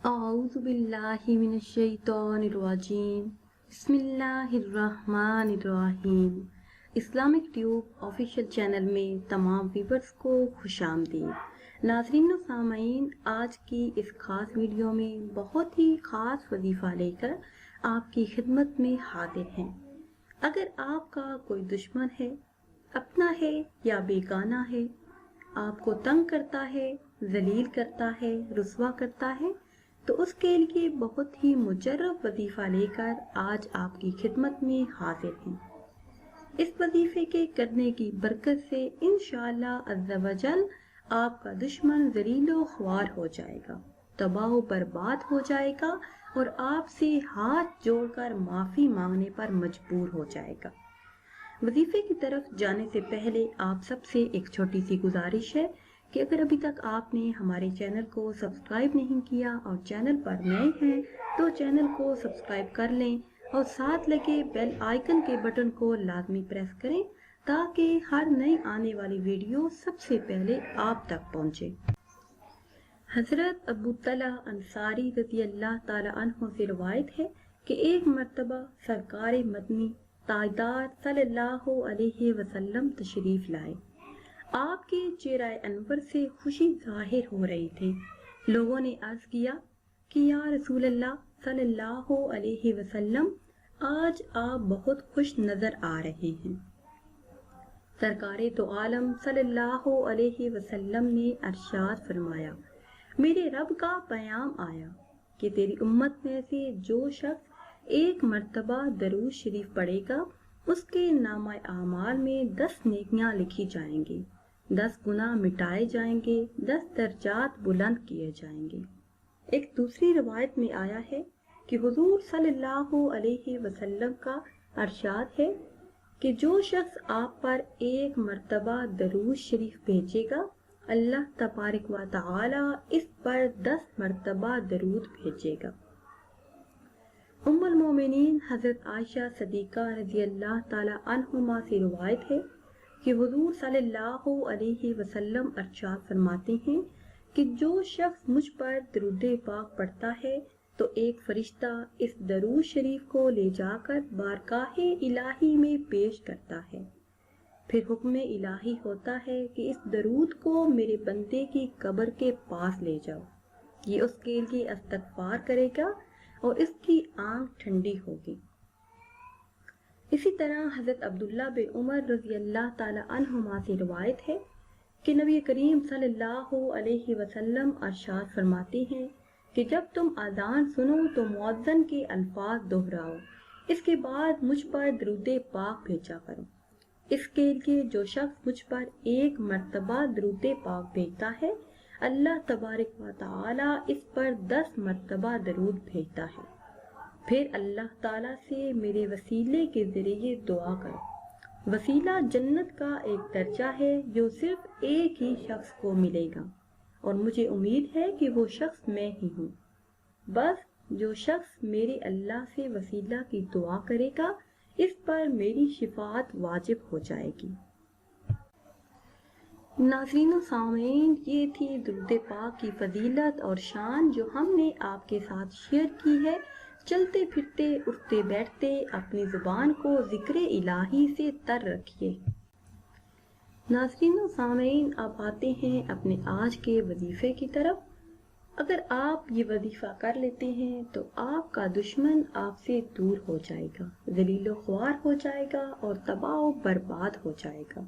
अऊज़ु बिल्लाहि मिनश्शैतानिर्रजीम बिस्मिल्लाहिर्रहमानिर्रहीम। Islamic tube official channel में तमाम व्यूवर्स को खुशामदीद। नाज़रीन व सामईन, आज की इस खास वीडियो में बहुत ही खास वजीफ़ा लेकर आपकी खिदमत में हाजिर हैं। अगर आपका कोई दुश्मन है, अपना है या बेगाना है, आपको तंग करता है, जलील करता है, रुस्वा करता है, तो उसके लिए बहुत ही मुजर्रब वजीफा लेकर आज आपकी खिदमत में हाजिर हैं। इस वजीफे के करने की बरकत से इंशाअल्लाह अज़्ज़ा वजल आपका दुश्मन ज़लीलो ख्वार हो जाएगा, तबाह बर्बाद हो जाएगा और आपसे हाथ जोड़कर माफ़ी मांगने पर मजबूर हो जाएगा। वजीफे की तरफ जाने से पहले आप सबसे एक छोटी सी गुजारिश है कि अगर अभी तक आपने हमारे चैनल को सब्सक्राइब नहीं किया और चैनल पर नए हैं तो चैनल को सब्सक्राइब कर लें और साथ लगे बेल आइकन के बटन को लाजमी प्रेस करें ताकि हर नई आने वाली वीडियो सबसे पहले आप तक पहुंचे। हजरत अबू तला अंसारी रज़ी अल्लाह ताला अन्हु से रवायत है कि एक मर्तबा सरकार मदनी ताजदार सल्लल्लाहु अलैहि वसल्लम तशरीफ लाए। आपके चेहरा अनवर से खुशी जाहिर हो रही थी। लोगों ने अर्ज किया कि या रसूल अल्लाह सल्लल्लाहु अलैहि वसल्लम, आज आप बहुत खुश नजर आ रहे हैं। सरकारे तो आलम सल्लल्लाहु अलैहि वसल्लम ने अरशाद फरमाया, मेरे रब का पैगाम आया कि तेरी उम्मत में से जो शख्स एक मर्तबा दरूद शरीफ पढ़ेगा उसके नामा आमाल में 10 नेकियां लिखी जाएंगी, 10 गुनाह मिटाए जाएंगे, 10 दर्जात बुलंद किए जाएंगे। एक दूसरी रवायत में आया है कि हुजूर सल्लल्लाहु अलैहि वसल्लम का अरशाद है कि जो शख्स आप पर एक मर्तबा दरूद शरीफ भेजेगा, अल्लाह तबारक व तआला इस पर 10 मर्तबा दरूद भेजेगा। उम्मुल मोमिनीन हजरत आयशा सदीका रज़ी अल्लाह ताला अन्हुमा से रिवायत है कि हुजूर सल्लल्लाहु अलैहि वसल्लम इरशाद फरमाते हैं कि जो शख्स मुझ पर दरूद पाक पढ़ता है तो एक फरिश्ता इस दरूद शरीफ को ले जाकर बारगाहे इलाही में पेश करता है। फिर हुक्म इलाही होता है कि इस दरूद को मेरे बंदे की कब्र के पास ले जाओ। ये उसके लिए इस्तग़फ़ार करेगा और इसकी आंख ठंडी होगी। इसी तरह हजरत अब्दुल्ला बिन उमर रज़ी अल्लाह ताला अन्हुमा से रिवायत है कि नबी करीम सल्लल्लाहु अलैहि वसल्लम इरशाद फरमाते हैं कि जब तुम अज़ान सुनो तो मुअज्जिन के अल्फाज दोहराओ, इसके बाद मुझ पर दरूद पाक भेजा करो। इसके लिए जो शख्स मुझ पर एक मर्तबा दरूद पाक भेजता है, अल्लाह तबारक व तआला इस पर 10 मर्तबा दरूद भेजता है। फिर अल्लाह ताला से मेरे वसीले के जरिए दुआ करो। वसीला जन्नत का एक दर्जा है जो सिर्फ एक ही शख्स को मिलेगा और मुझे उम्मीद है कि वो शख्स मैं ही हूँ। बस जो शख्स मेरे अल्लाह से वसीला की दुआ करेगा, इस पर मेरी शिफाअत वाजिब हो जाएगी। नाज़रीन व सामीन, ये थी दुरूद पाक की फजीलत और शान जो हमने आपके साथ शेयर की है। चलते फिरते उठते बैठते अपनी जुबान को जिक्र इलाही से तर रखिए। नाज़रीन व सामीन, अब आते हैं अपने आज के वजीफे की तरफ। अगर आप ये वजीफा कर लेते हैं तो आपका दुश्मन आपसे दूर हो जाएगा, ज़लीलो ख्वार हो जाएगा और तबाह बर्बाद हो जाएगा।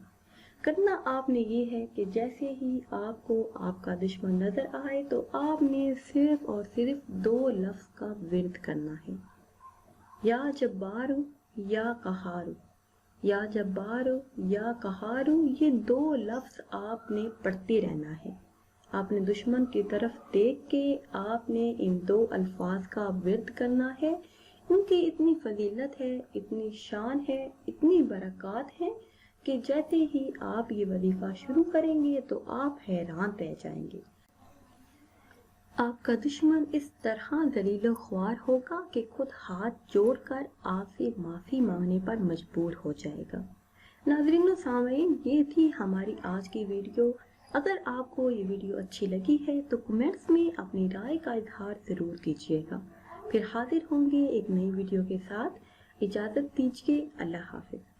करना आपने ये है कि जैसे ही आपको आपका दुश्मन नजर आए तो आपने सिर्फ और सिर्फ 2 लफ्ज का विर्द करना है, या जब्बारू या कहारू, या जब्बारू या कहारू। ये 2 लफ्ज आपने पढ़ते रहना है। आपने दुश्मन की तरफ देख के आपने इन 2 अल्फाज का विर्द करना है। उनकी इतनी फजीलत है, इतनी शान है, इतनी बरकत है कि जैसे ही आप ये वजीफा शुरू करेंगे तो आप हैरान रह जाएंगे। आपका दुश्मन इस तरह ज़लीलो ख्वार होगा कि खुद हाथ जोड़कर आपसे माफ़ी मांगने पर मजबूर हो जाएगा। नाज़रीन व सामीन, ये थी हमारी आज की वीडियो। اگر آپ کو یہ ویڈیو اچھی لگی ہے تو کمنٹس میں اپنی رائے کا اظہار ضرور کیجیے گا۔ پھر حاضر ہوں گے ایک نئی ویڈیو کے ساتھ۔ اجازت دیجیے، اللہ حافظ۔